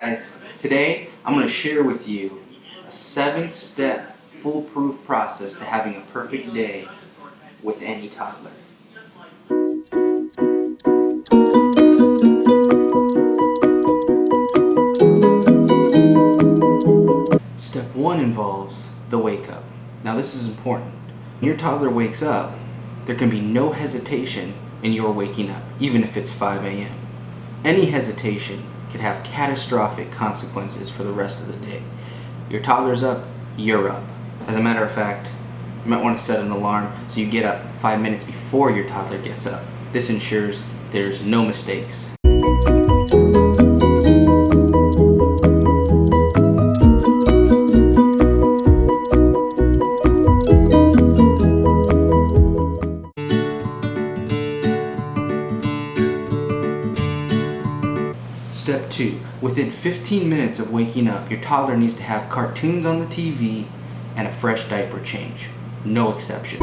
Guys, today I'm going to share with you a 7-step foolproof process to having a perfect day with any toddler. Step 1 involves the wake up. Now this is important. When your toddler wakes up, there can be no hesitation in your waking up, even if it's 5 a.m. Any hesitation could have catastrophic consequences for the rest of the day. Your toddler's up, you're up. As a matter of fact, you might want to set an alarm so you get up 5 minutes before your toddler gets up. This ensures there's no mistakes. Step 2. Within 15 minutes of waking up, your toddler needs to have cartoons on the TV and a fresh diaper change. No exceptions.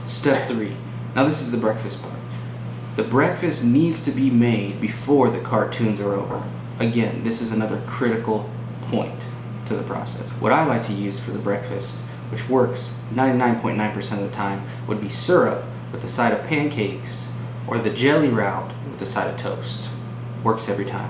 Step 3. Now this is the breakfast part. The breakfast needs to be made before the cartoons are over. Again, this is another critical point to the process. What I like to use for the breakfast, which works 99.9% of the time, would be syrup with the side of pancakes or the jelly route with the side of toast. Works every time.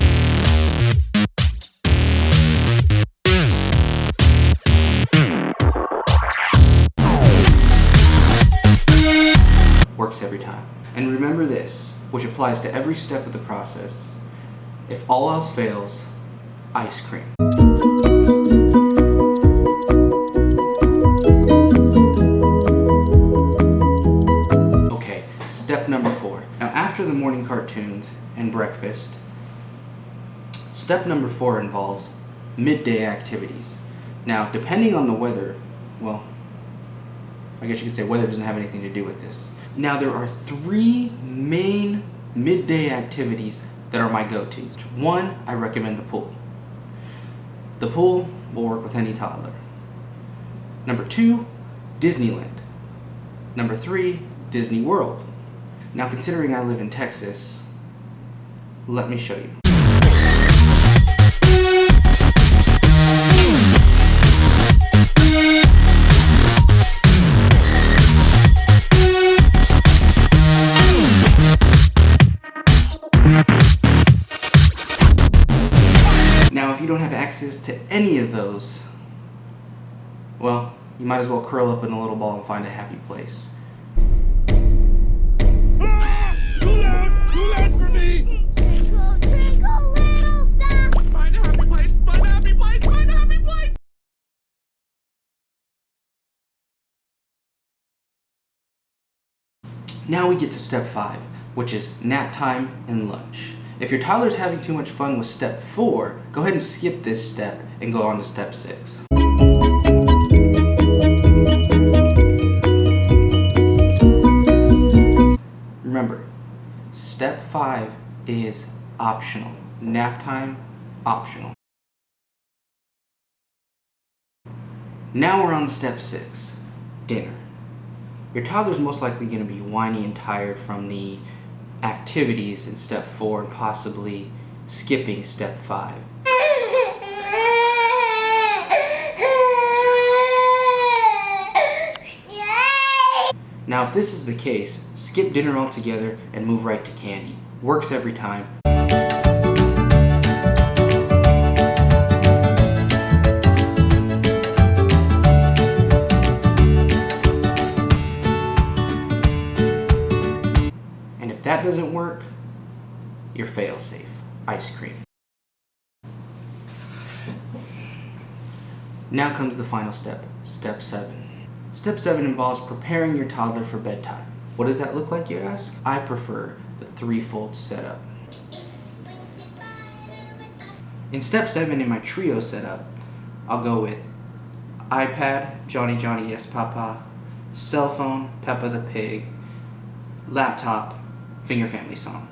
Works every time. And remember this, which applies to every step of the process. If all else fails, ice cream. Step number 4. Now after the morning cartoons and breakfast, step number 4 involves midday activities. Now depending on the weather, well, I guess you could say weather doesn't have anything to do with this. Now there are 3 main midday activities that are my go-tos. 1, I recommend the pool. The pool will work with any toddler. Number 2, Disneyland. Number 3, Disney World. Now considering I live in Texas, let me show you. Now if you don't have access to any of those, well, you might as well curl up in a little ball and find a happy place. Now we get to step 5, which is nap time and lunch. If your toddler's having too much fun with step 4, go ahead and skip this step and go on to step 6. Remember, step 5 is optional. Nap time, optional. Now we're on step 6, dinner. Your toddler's most likely going to be whiny and tired from the activities in step 4 and possibly skipping step 5. Now if this is the case, skip dinner altogether and move right to candy. Works every time. And if that doesn't work, you're fail-safe. Ice cream. Now comes the final step, step 7. Step 7 involves preparing your toddler for bedtime. What does that look like, you ask? I prefer the 3-fold setup. In step 7 in my trio setup, I'll go with iPad, Johnny Johnny Yes Papa, cell phone, Peppa the Pig, laptop, Finger Family Song.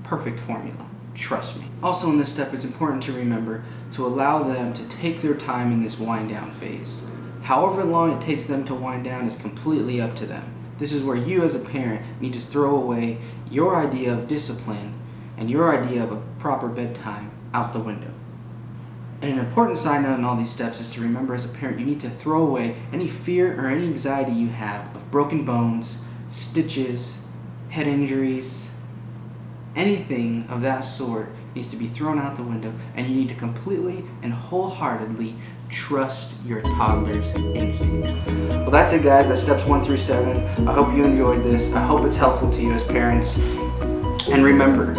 Perfect formula. Trust me. Also in this step, it's important to remember to allow them to take their time in this wind down phase. However long it takes them to wind down is completely up to them. This is where you as a parent need to throw away your idea of discipline and your idea of a proper bedtime out the window. And an important side note in all these steps is to remember as a parent you need to throw away any fear or any anxiety you have of broken bones, stitches, head injuries, anything of that sort needs to be thrown out the window, and you need to completely and wholeheartedly trust your toddler's instincts. Well, that's it, guys. That's steps 1 through 7. I hope you enjoyed this. I hope it's helpful to you as parents. And remember,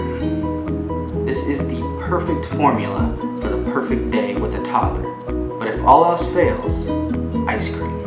this is the perfect formula for the perfect day with a toddler. But if all else fails, ice cream.